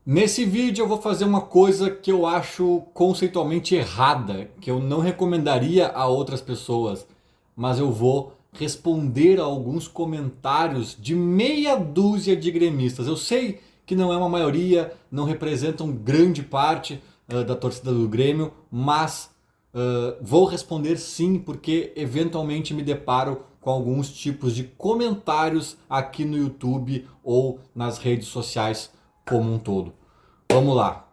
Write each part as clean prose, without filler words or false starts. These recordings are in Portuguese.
Nesse vídeo eu vou fazer uma coisa que eu acho conceitualmente errada, que eu não recomendaria a outras pessoas, mas eu vou responder a alguns comentários de meia dúzia de gremistas. Eu sei que não é uma maioria, não representam grande parte da torcida do Grêmio, mas vou responder sim, porque eventualmente me deparo com alguns tipos de comentários aqui no YouTube ou nas redes sociais como um todo. Vamos lá.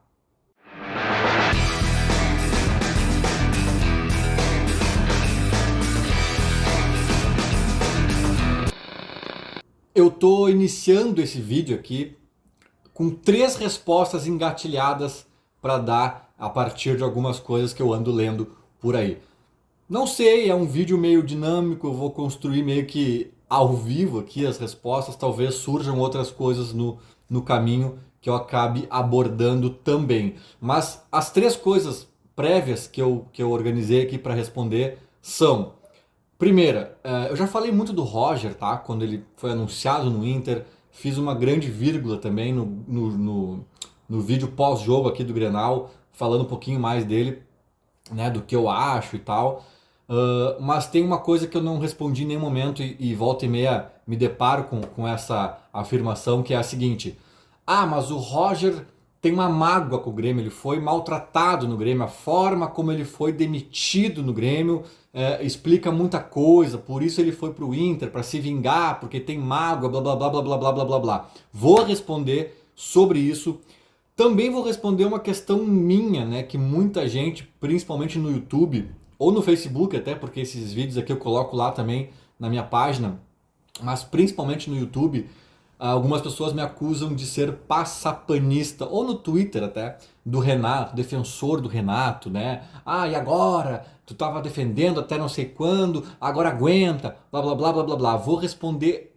Eu estou iniciando esse vídeo aqui com 3 respostas engatilhadas para dar a partir de algumas coisas que eu ando lendo por aí. Não sei, é um vídeo meio dinâmico, eu vou construir meio que ao vivo aqui as respostas, talvez surjam outras coisas no caminho que eu acabe abordando também. Mas as 3 coisas prévias que eu organizei aqui para responder são: primeira, eu já falei muito do Roger, tá? Quando ele foi anunciado no Inter, fiz uma grande vírgula também no vídeo pós-jogo aqui do Grenal, falando um pouquinho mais dele, né? Do que eu acho e tal. Mas tem uma coisa que eu não respondi em nenhum momento e volta e meia me deparo com essa afirmação, que é a seguinte: ah, mas o Roger tem uma mágoa com o Grêmio, ele foi maltratado no Grêmio, a forma como ele foi demitido no Grêmio explica muita coisa, por isso ele foi pro Inter, para se vingar, porque tem mágoa, blá blá blá blá blá blá blá blá blá. Vou responder sobre isso. Também vou responder uma questão minha, né, que muita gente, principalmente no YouTube ou no Facebook até, porque esses vídeos aqui eu coloco lá também na minha página, mas principalmente no YouTube, algumas pessoas me acusam de ser passapanista, ou no Twitter até, do Renato, defensor do Renato, né? Ah, e agora? Tu tava defendendo até não sei quando, agora aguenta, blá blá blá blá blá blá. Vou responder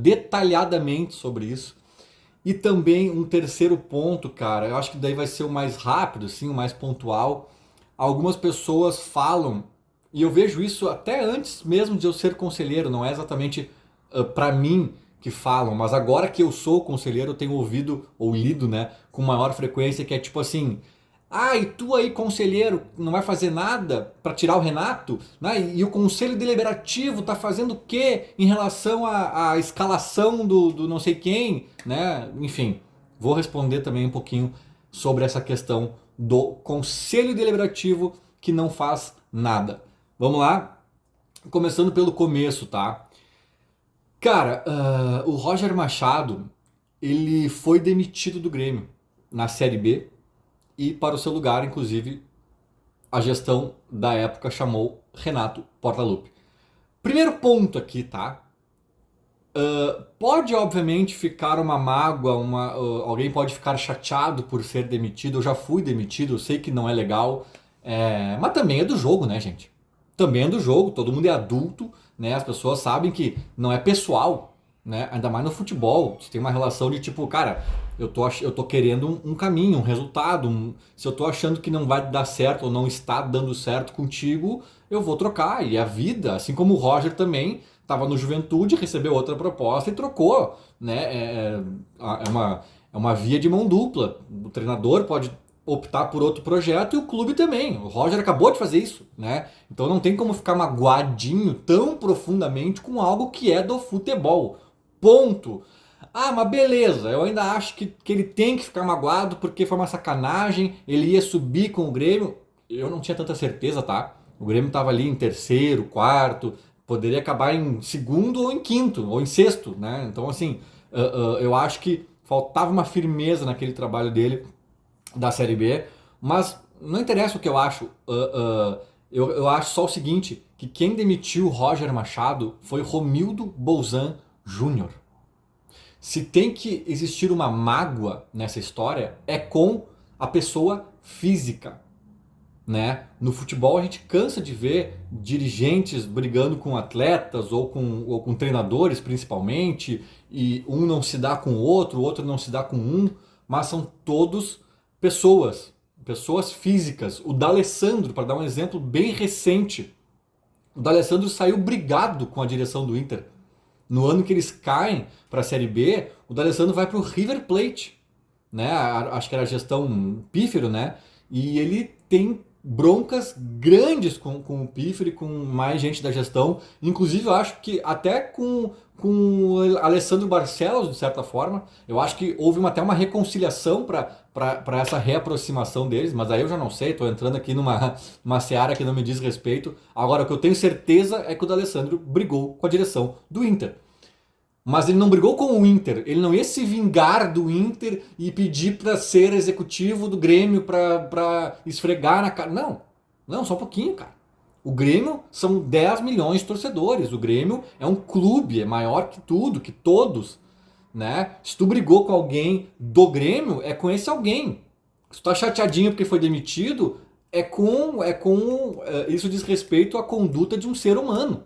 detalhadamente sobre isso. E também um terceiro ponto, cara, eu acho que daí vai ser o mais rápido, assim, o mais pontual. Algumas pessoas falam, e eu vejo isso até antes mesmo de eu ser conselheiro, não é exatamente para mim que falam, mas agora que eu sou conselheiro, eu tenho ouvido ou lido, né, com maior frequência, que é tipo assim: ah, e tu aí, conselheiro, não vai fazer nada para tirar o Renato? Né? E o Conselho Deliberativo tá fazendo o quê em relação à escalação do não sei quem? Né? Enfim, vou responder também um pouquinho sobre essa questão do Conselho Deliberativo que não faz nada. Vamos lá? Começando pelo começo, tá? Cara, o Roger Machado, ele foi demitido do Grêmio na Série B e para o seu lugar, inclusive, a gestão da época chamou Renato Portaluppi. Primeiro ponto aqui, tá? Pode, obviamente, ficar uma mágoa, alguém pode ficar chateado por ser demitido. Eu já fui demitido, eu sei que não é legal, mas também é do jogo, né, gente? Também é do jogo, todo mundo é adulto, né? As pessoas sabem que não é pessoal, né? Ainda mais no futebol. Você tem uma relação de tipo, cara, eu tô querendo um caminho, um resultado. Se eu tô achando que não vai dar certo ou não está dando certo contigo, eu vou trocar. E é a vida, assim como o Roger também estava no Juventude, recebeu outra proposta e trocou, né? É uma via de mão dupla. O treinador pode optar por outro projeto e o clube também. O Roger acabou de fazer isso, né? Então não tem como ficar magoadinho tão profundamente com algo que é do futebol. Ponto. Ah, mas beleza, eu ainda acho que ele tem que ficar magoado porque foi uma sacanagem, ele ia subir com o Grêmio. Eu não tinha tanta certeza, tá? O Grêmio tava ali em terceiro, quarto, poderia acabar em segundo ou em quinto, ou em sexto, né? Então, assim, eu acho que faltava uma firmeza naquele trabalho dele da Série B, mas não interessa o que eu acho. Eu acho só o seguinte, que quem demitiu o Roger Machado foi Romildo Bolzan Júnior. Se tem que existir uma mágoa nessa história, é com a pessoa física, né? No futebol a gente cansa de ver dirigentes brigando com atletas ou com treinadores principalmente, e um não se dá com o outro não se dá com um, mas são todos pessoas, pessoas físicas. O D'Alessandro, para dar um exemplo bem recente, o D'Alessandro saiu brigado com a direção do Inter. No ano que eles caem para a Série B, o D'Alessandro vai para o River Plate, né? Acho que era a gestão Pífero, né? E ele tem broncas grandes com o Pífero e com mais gente da gestão. Inclusive, eu acho que até com o Alessandro Barcelos, de certa forma. Eu acho que houve até uma reconciliação para essa reaproximação deles, mas aí eu já não sei, estou entrando aqui numa seara que não me diz respeito. Agora, o que eu tenho certeza é que o D'Alessandro brigou com a direção do Inter. Mas ele não brigou com o Inter, ele não ia se vingar do Inter e pedir para ser executivo do Grêmio para esfregar na cara. Não, não, só um pouquinho, cara. O Grêmio são 10 milhões de torcedores. O Grêmio é um clube, é maior que tudo, que todos, né? Se tu brigou com alguém do Grêmio, é com esse alguém. Se tu tá chateadinho porque foi demitido, isso diz respeito à conduta de um ser humano.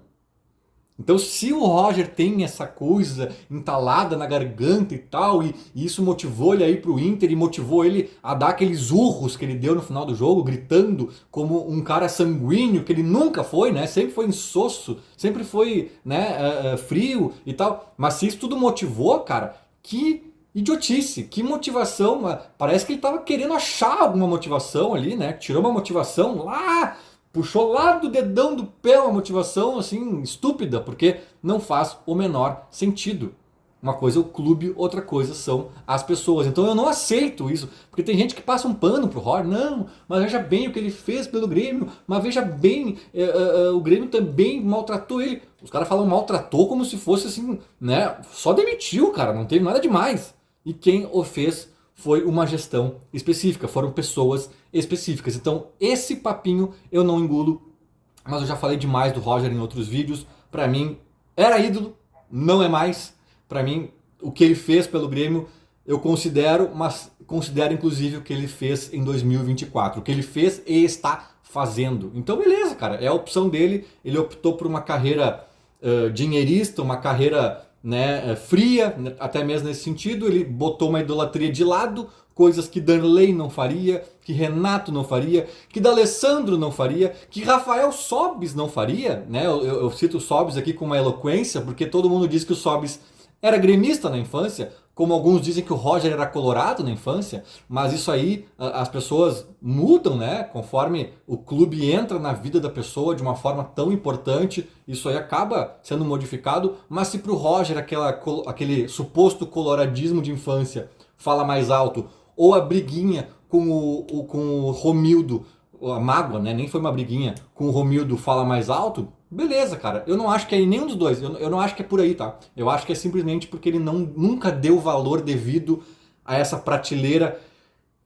Então, se o Roger tem essa coisa entalada na garganta e tal, e isso motivou ele a ir pro Inter e motivou ele a dar aqueles urros que ele deu no final do jogo, gritando como um cara sanguíneo, que ele nunca foi, né? Sempre foi insosso, sempre foi, né, frio e tal. Mas se isso tudo motivou, cara, que idiotice, que motivação. Parece que ele tava querendo achar alguma motivação ali, né? Tirou uma motivação lá, puxou lá do dedão do pé uma motivação assim estúpida, porque não faz o menor sentido. Uma coisa é o clube, outra coisa são as pessoas. Então eu não aceito isso, porque tem gente que passa um pano pro Roger. Não, mas veja bem o que ele fez pelo Grêmio, mas veja bem, o Grêmio também maltratou ele. Os caras falam maltratou como se fosse assim, né? Só demitiu, cara, não teve nada demais. E quem o fez foi uma gestão específica, foram pessoas específicas. Então, esse papinho eu não engulo, mas eu já falei demais do Roger em outros vídeos. Pra mim, era ídolo, não é mais. Pra mim, o que ele fez pelo Grêmio, eu considero, mas considero inclusive o que ele fez em 2024. O que ele fez e está fazendo. Então, beleza, cara, é a opção dele. Ele optou por uma carreira dinheirista, uma carreira, né, fria, até mesmo nesse sentido. Ele botou uma idolatria de lado, coisas que Darley não faria, que Renato não faria, que D'Alessandro não faria, que Rafael Sobis não faria, né? Eu cito o Sobis aqui com uma eloquência, porque todo mundo diz que o Sobis era gremista na infância, como alguns dizem que o Roger era colorado na infância, mas isso aí as pessoas mudam, né? Conforme o clube entra na vida da pessoa de uma forma tão importante, isso aí acaba sendo modificado. Mas se pro Roger aquele suposto coloradismo de infância fala mais alto, ou a briguinha com o Romildo, a mágoa, né? Nem foi uma briguinha, com o Romildo fala mais alto, beleza, cara. Eu não acho que é nenhum dos dois. Eu não acho que é por aí, tá? Eu acho que é simplesmente porque ele nunca deu valor devido a essa prateleira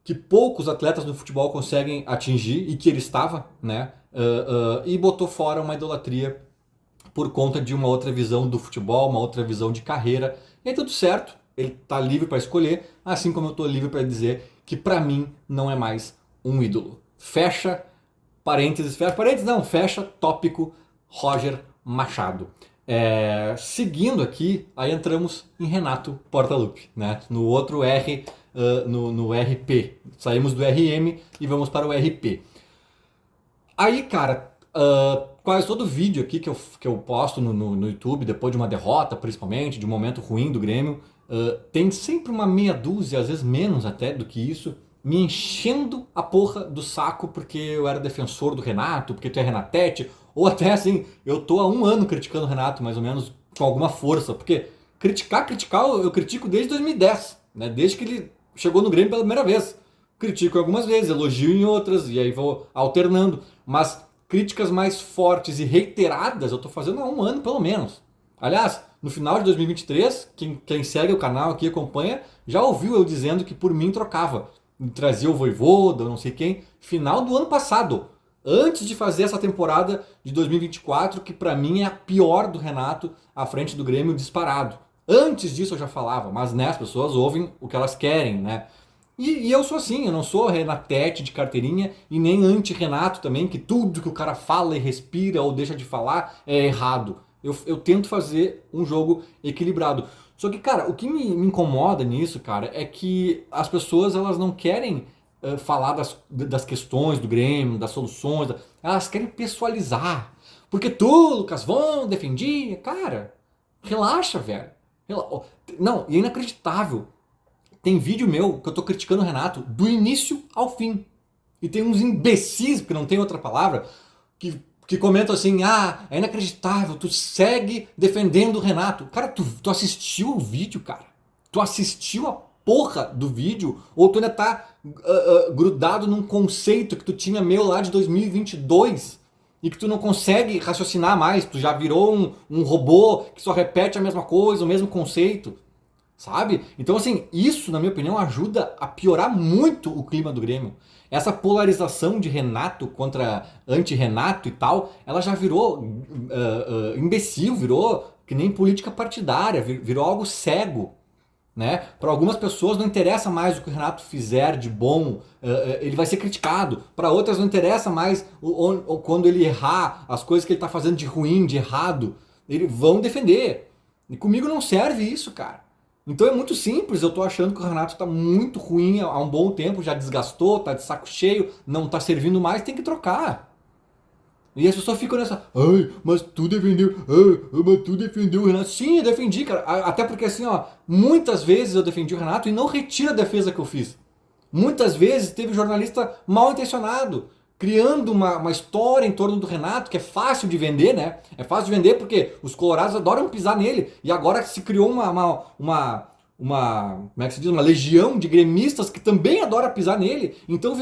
que poucos atletas do futebol conseguem atingir e que ele estava, né? E botou fora uma idolatria por conta de uma outra visão do futebol, uma outra visão de carreira. E aí tudo certo. Ele tá livre para escolher, assim como eu tô livre para dizer que para mim não é mais um ídolo. Fecha parênteses não, fecha tópico Roger Machado. Seguindo aqui, aí entramos em Renato Portaluppi, né? No outro R, no RP. Saímos do RM e vamos para o RP. Aí, cara, quase todo vídeo aqui que eu posto no YouTube, depois de uma derrota, principalmente, de um momento ruim do Grêmio, tem sempre uma meia dúzia, às vezes menos até do que isso, me enchendo a porra do saco porque eu era defensor do Renato, porque tu é Renatete, ou até assim, eu tô há um ano criticando o Renato, mais ou menos, com alguma força, porque criticar, eu critico desde 2010, né? Desde que ele chegou no Grêmio pela primeira vez. Critico algumas vezes, elogio em outras, e aí vou alternando, mas críticas mais fortes e reiteradas eu tô fazendo há um ano pelo menos. Aliás, no final de 2023, quem segue o canal aqui acompanha, já ouviu eu dizendo que por mim trocava. Trazia o Vojvoda, não sei quem, final do ano passado, antes de fazer essa temporada de 2024, que pra mim é a pior do Renato, à frente do Grêmio, disparado. Antes disso eu já falava, mas né, as pessoas ouvem o que elas querem, né? E eu sou assim, eu não sou Renatete de carteirinha e nem anti-Renato também, que tudo que o cara fala e respira ou deixa de falar é errado. Eu tento fazer um jogo equilibrado. Só que, cara, o que me incomoda nisso, cara, é que as pessoas elas não querem falar das questões do Grêmio, das soluções, elas querem pessoalizar. Porque tu, Lucas Von, defendia. Cara, relaxa, velho. Não, e é inacreditável. Tem vídeo meu que eu tô criticando o Renato do início ao fim. E tem uns imbecis, porque não tem outra palavra, que comentam assim, é inacreditável, tu segue defendendo o Renato. Cara, tu assistiu o vídeo, cara? Tu assistiu a porra do vídeo? Ou tu ainda tá grudado num conceito que tu tinha meu lá de 2022 e que tu não consegue raciocinar mais? Tu já virou um robô que só repete a mesma coisa, o mesmo conceito, sabe? Então assim, isso na minha opinião ajuda a piorar muito o clima do Grêmio. Essa polarização de Renato contra anti-Renato e tal, ela já virou imbecil, virou que nem política partidária, virou algo cego. Né? Para algumas pessoas não interessa mais o que o Renato fizer de bom, ele vai ser criticado. Para outras não interessa mais quando ele errar, as coisas que ele está fazendo de ruim, de errado, eles vão defender. E comigo não serve isso, cara. Então é muito simples, eu tô achando que o Renato tá muito ruim há um bom tempo, já desgastou, tá de saco cheio, não tá servindo mais, tem que trocar. E as pessoas ficam nessa, mas tu defendeu, mas tu defendeu o Renato. Sim, eu defendi, cara, até porque assim, ó, muitas vezes eu defendi o Renato e não retiro a defesa que eu fiz. Muitas vezes teve jornalista mal intencionado, criando uma história em torno do Renato, que é fácil de vender, né? É fácil de vender porque os colorados adoram pisar nele. E agora se criou como é que se diz? Uma legião de gremistas que também adora pisar nele. Então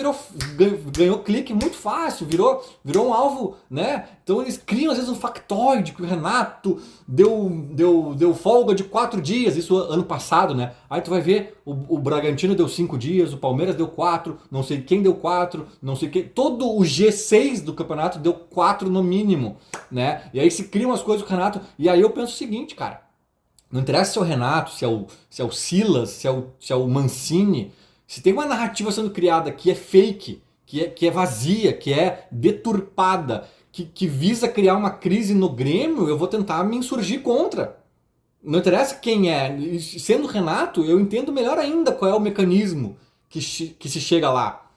ganhou clique muito fácil, virou um alvo, né? Então eles criam às vezes um factoide que o Renato deu folga de 4 dias, isso ano passado, né? Aí tu vai ver, o Bragantino deu 5 dias, o Palmeiras deu 4, não sei quem deu 4, não sei quem. Todo o G6 do campeonato deu 4 no mínimo, né? E aí se criam as coisas com o Renato. E aí eu penso o seguinte, cara. Não interessa se é o Renato, se é o Silas, se é o Mancini. Se tem uma narrativa sendo criada que é fake, que é vazia, que é deturpada, que visa criar uma crise no Grêmio, eu vou tentar me insurgir contra. Não interessa quem é. Sendo o Renato, eu entendo melhor ainda qual é o mecanismo que se chega lá.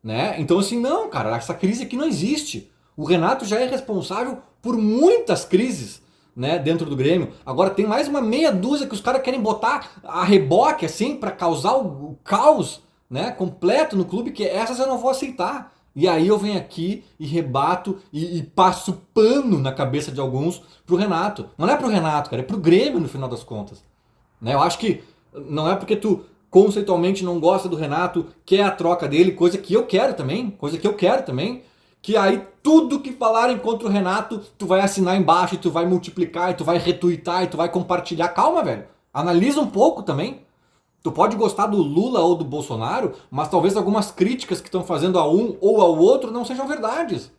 Né? Então assim, não, cara, essa crise aqui não existe. O Renato já é responsável por muitas crises, né, dentro do Grêmio. Agora tem mais uma meia dúzia que os caras querem botar a reboque assim para causar o caos, né, completo no clube, que essas eu não vou aceitar. E aí eu venho aqui e rebato e passo pano na cabeça de alguns pro Renato. Não é pro Renato, cara, é pro Grêmio no final das contas. Né? Eu acho que não é porque tu conceitualmente não gosta do Renato, quer a troca dele, coisa que eu quero também, que aí tudo que falarem contra o Renato, tu vai assinar embaixo, e tu vai multiplicar, e tu vai retweetar, e tu vai compartilhar. Calma, velho. Analisa um pouco também. Tu pode gostar do Lula ou do Bolsonaro, mas talvez algumas críticas que estão fazendo a um ou ao outro não sejam verdades.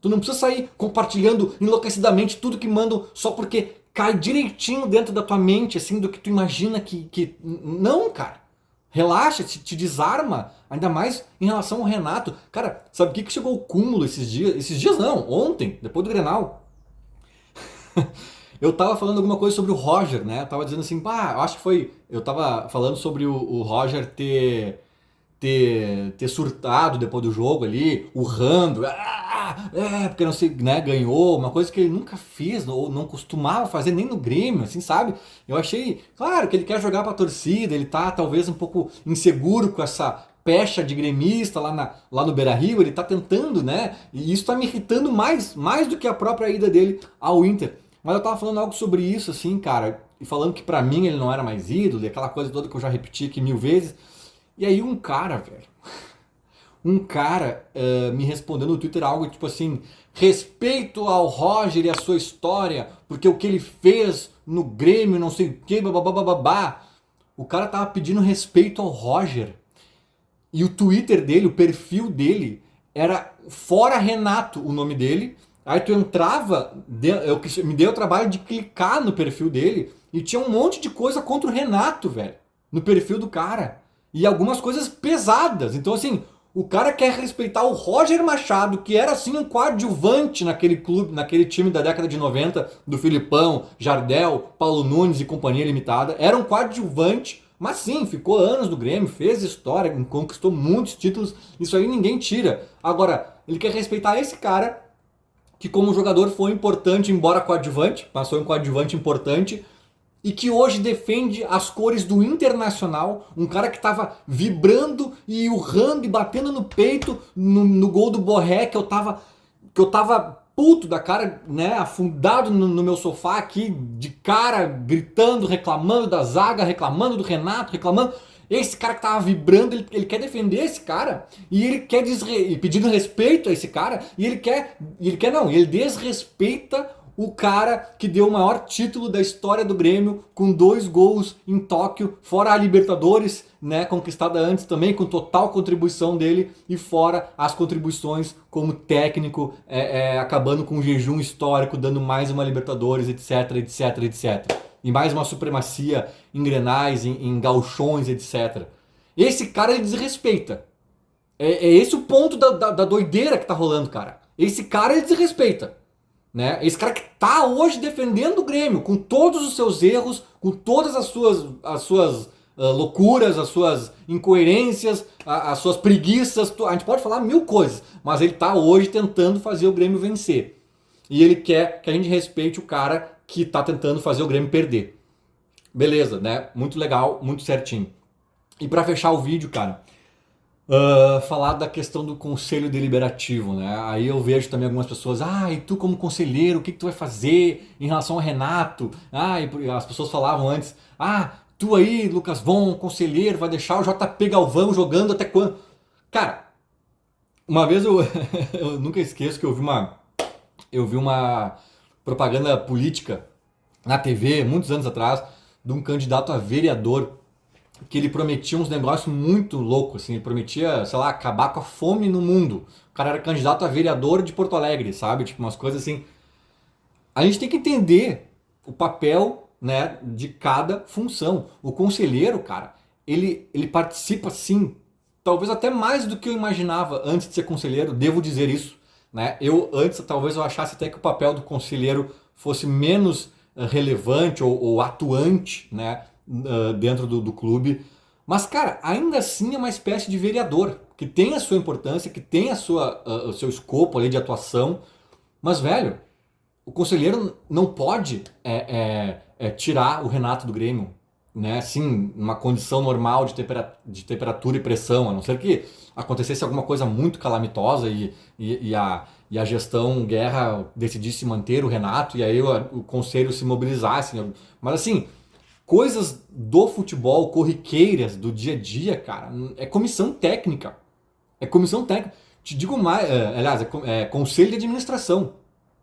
Tu não precisa sair compartilhando enlouquecidamente tudo que mandam só porque cai direitinho dentro da tua mente, assim, do que tu imagina que... Não, cara. Relaxa, te desarma, ainda mais em relação ao Renato. Cara, sabe o que chegou ao cúmulo esses dias? Esses dias não, ontem, depois do Grenal. Eu tava falando alguma coisa sobre o Roger, né? Eu tava dizendo assim, eu acho que foi... Eu tava falando sobre o Roger ter surtado depois do jogo ali, urrando, porque não sei, né, ganhou, uma coisa que ele nunca fez, ou não costumava fazer nem no Grêmio, assim, sabe? Eu achei, claro, que ele quer jogar pra torcida, ele tá talvez um pouco inseguro com essa pecha de gremista lá no Beira-Rio, ele tá tentando, né? E isso tá me irritando mais do que a própria ida dele ao Inter. Mas eu tava falando algo sobre isso, assim, cara, e falando que pra mim ele não era mais ídolo, e aquela coisa toda que eu já repeti aqui 1000 vezes. E aí um cara, velho, me respondeu no Twitter algo tipo assim, respeito ao Roger e a sua história, porque o que ele fez no Grêmio, não sei o que, babá. O cara tava pedindo respeito ao Roger. E o Twitter dele, o perfil dele, era Fora Renato o nome dele. Aí tu entrava, me deu o trabalho de clicar no perfil dele e tinha um monte de coisa contra o Renato, velho, no perfil do cara. E algumas coisas pesadas. Então, assim, o cara quer respeitar o Roger Machado, que era, assim, um coadjuvante naquele clube, naquele time da década de 90, do Filipão, Jardel, Paulo Nunes e Companhia Limitada. Era um coadjuvante, mas sim, ficou anos no Grêmio, fez história, conquistou muitos títulos. Isso aí ninguém tira. Agora, ele quer respeitar esse cara, que como jogador foi importante, embora coadjuvante, passou um coadjuvante importante, e que hoje defende as cores do Internacional, um cara que tava vibrando e urrando e batendo no peito no gol do Borré, que eu tava puto da cara, né, afundado no meu sofá aqui, de cara, gritando, reclamando da zaga, reclamando do Renato, reclamando. Esse cara que tava vibrando, ele quer defender esse cara, e ele quer pedindo respeito a esse cara, e ele desrespeita o cara que deu o maior título da história do Grêmio, com 2 gols em Tóquio, fora a Libertadores, né, conquistada antes também, com total contribuição dele, e fora as contribuições como técnico, acabando com um jejum histórico, dando mais uma Libertadores, etc, etc, etc. E mais uma supremacia em Grenais, em gauchões, etc. Esse cara ele desrespeita. É esse o ponto da doideira que tá rolando, cara. Esse cara ele desrespeita. Né? Esse cara que tá hoje defendendo o Grêmio, com todos os seus erros, com todas as suas loucuras, as suas incoerências, as suas preguiças, a gente pode falar mil coisas, mas ele tá hoje tentando fazer o Grêmio vencer. E ele quer que a gente respeite o cara que tá tentando fazer o Grêmio perder. Beleza, né? Muito legal, muito certinho. E para fechar o vídeo, cara, falar da questão do conselho deliberativo, né? Aí eu vejo também algumas pessoas, e tu como conselheiro, o que tu vai fazer em relação ao Renato? E as pessoas falavam antes, tu aí, Lucas Von, conselheiro, vai deixar o JP Galvão jogando até quando? Cara, uma vez eu nunca esqueço que eu vi uma propaganda política na TV, muitos anos atrás, de um candidato a vereador, que ele prometia uns negócios muito loucos, assim, ele prometia, sei lá, acabar com a fome no mundo. O cara era candidato a vereador de Porto Alegre, sabe? Tipo, umas coisas assim. A gente tem que entender o papel, né, de cada função. O conselheiro, cara, ele participa, sim, talvez até mais do que eu imaginava antes de ser conselheiro, devo dizer isso, né? Talvez eu achasse até que o papel do conselheiro fosse menos relevante ou atuante, né, dentro do clube. Mas, cara, ainda assim é uma espécie de vereador, que tem a sua importância, que tem o seu escopo ali de atuação. Mas, velho, o conselheiro não pode tirar o Renato do Grêmio, né? Assim, numa condição normal de temperatura e pressão, a não ser que acontecesse alguma coisa muito calamitosa e a gestão Guerra decidisse manter o Renato e aí o conselho se mobilizasse. Né? Mas assim, coisas do futebol, corriqueiras, do dia a dia, cara, é comissão técnica. É comissão técnica. Te digo mais, aliás, é conselho de administração,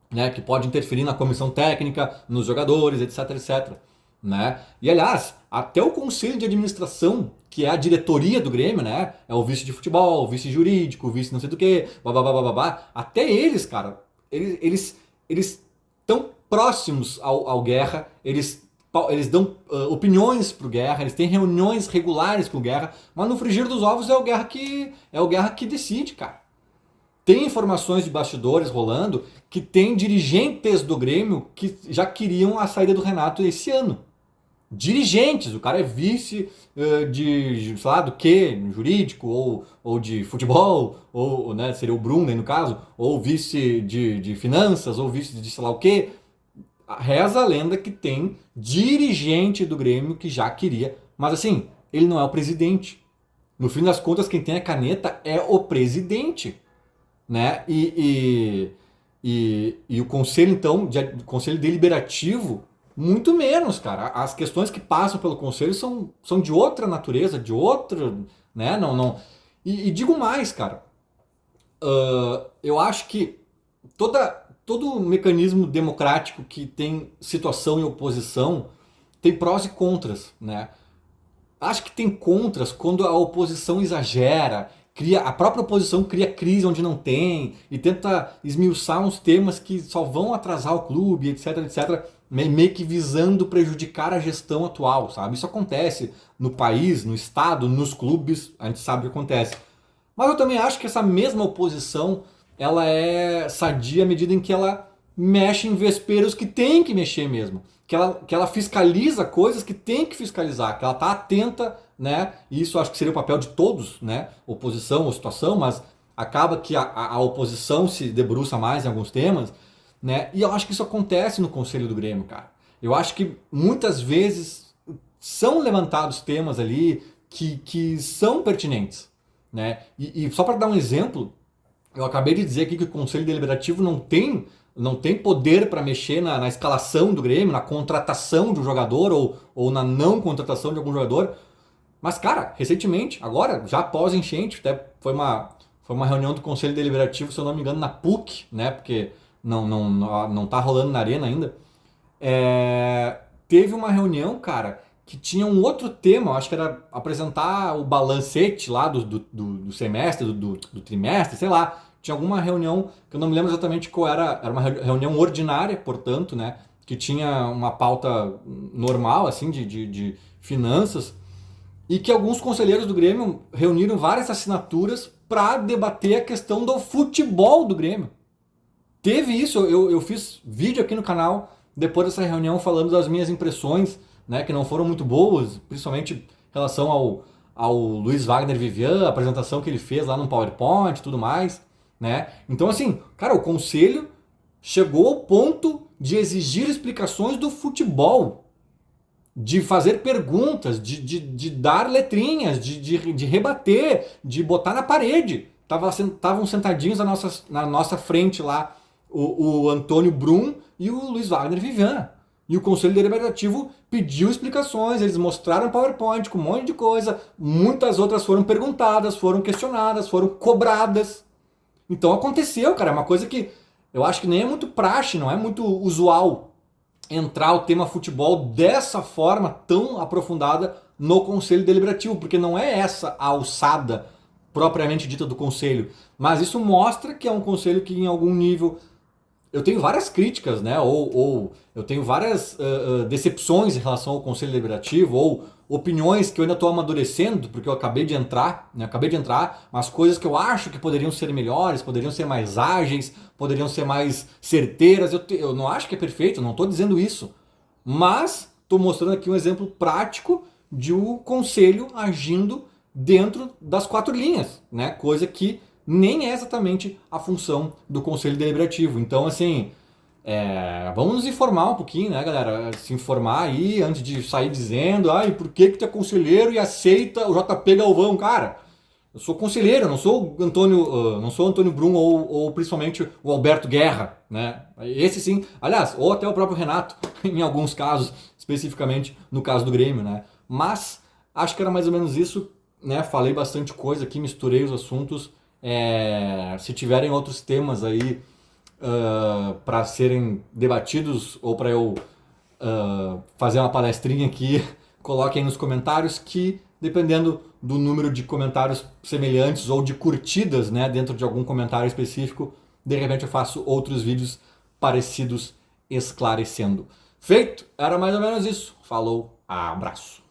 né, que pode interferir na comissão técnica, nos jogadores, etc, etc. Né? E aliás, até o conselho de administração, que é a diretoria do Grêmio, né? É o vice de futebol, o vice jurídico, o vice não sei do que, babá. Até eles, cara, eles estão próximos ao Guerra, eles dão opiniões pro Guerra, eles têm reuniões regulares com o Guerra, mas no frigir dos ovos é o Guerra que decide, cara. Tem informações de bastidores rolando que tem dirigentes do Grêmio que já queriam a saída do Renato esse ano. Dirigentes, o cara é vice de, sei lá, do que, jurídico, ou de futebol, ou né, seria o Brunner no caso, ou vice de finanças, ou vice de sei lá o que. Reza a lenda que tem dirigente do Grêmio que já queria, mas assim, ele não é o presidente. No fim das contas, quem tem a caneta é o presidente. Né? E o conselho, então, conselho deliberativo, muito menos, cara. As questões que passam pelo conselho são de outra natureza, de outra, né? Não. E digo mais, cara. Eu acho que todo mecanismo democrático que tem situação e oposição tem prós e contras, né? Acho que tem contras quando a oposição exagera, a própria oposição cria crise onde não tem e tenta esmiuçar uns temas que só vão atrasar o clube, etc, etc, meio que visando prejudicar a gestão atual, sabe? Isso acontece no país, no estado, nos clubes, a gente sabe o que acontece. Mas eu também acho que essa mesma oposição, ela é sadia à medida em que ela mexe em vesperos que tem que mexer mesmo. Que ela fiscaliza coisas que tem que fiscalizar, que ela está atenta, né? E isso acho que seria o papel de todos, né? Oposição ou situação, mas acaba que a oposição se debruça mais em alguns temas, né? E eu acho que isso acontece no Conselho do Grêmio, cara. Eu acho que muitas vezes são levantados temas ali que são pertinentes, né? E só para dar um exemplo, eu acabei de dizer aqui que o Conselho Deliberativo não tem poder para mexer na escalação do Grêmio, na contratação de um jogador ou na não contratação de algum jogador. Mas, cara, recentemente, agora, já após enchente, até foi uma reunião do Conselho Deliberativo, se eu não me engano, na PUC, né? Porque não tá rolando na Arena ainda. Teve uma reunião, cara, que tinha um outro tema, eu acho que era apresentar o balancete lá do semestre, do trimestre, sei lá. Tinha alguma reunião, que eu não me lembro exatamente qual era uma reunião ordinária, portanto, né? Que tinha uma pauta normal, assim, de finanças, e que alguns conselheiros do Grêmio reuniram várias assinaturas para debater a questão do futebol do Grêmio. Teve isso, eu fiz vídeo aqui no canal depois dessa reunião falando das minhas impressões, né, que não foram muito boas, principalmente em relação ao Luiz Wagner Vivian, a apresentação que ele fez lá no PowerPoint e tudo mais, né? Então, assim, cara, o conselho chegou ao ponto de exigir explicações do futebol, de fazer perguntas, de dar letrinhas, de rebater, de botar na parede. Estavam sentadinhos na nossa frente lá o Antônio Brum e o Luiz Wagner Vivian. E o Conselho Deliberativo pediu explicações, eles mostraram PowerPoint com um monte de coisa, muitas outras foram perguntadas, foram questionadas, foram cobradas. Então aconteceu, cara, é uma coisa que eu acho que nem é muito praxe, não é muito usual entrar o tema futebol dessa forma tão aprofundada no Conselho Deliberativo, porque não é essa a alçada propriamente dita do Conselho, mas isso mostra que é um Conselho que em algum nível eu tenho várias críticas, né? Ou eu tenho várias decepções em relação ao Conselho Deliberativo, ou opiniões que eu ainda estou amadurecendo, porque eu acabei de entrar, né? Acabei de entrar, mas coisas que eu acho que poderiam ser melhores, poderiam ser mais ágeis, poderiam ser mais certeiras. Eu não acho que é perfeito, não estou dizendo isso. Mas estou mostrando aqui um exemplo prático de um conselho agindo dentro das quatro linhas, né? Coisa que nem é exatamente a função do Conselho Deliberativo. Então, assim, vamos nos informar um pouquinho, né, galera? Se informar aí antes de sair dizendo, por que tu é conselheiro e aceita o JP Galvão? Cara, eu sou conselheiro, não sou o Antônio Brum ou principalmente o Alberto Guerra, né? Esse sim, aliás, ou até o próprio Renato, em alguns casos, especificamente no caso do Grêmio, né? Mas acho que era mais ou menos isso, né? Falei bastante coisa aqui, misturei os assuntos. Se tiverem outros temas aí para serem debatidos ou para eu fazer uma palestrinha aqui, coloquem aí nos comentários que, dependendo do número de comentários semelhantes ou de curtidas, né, dentro de algum comentário específico, de repente eu faço outros vídeos parecidos esclarecendo. Feito? Era mais ou menos isso. Falou, abraço.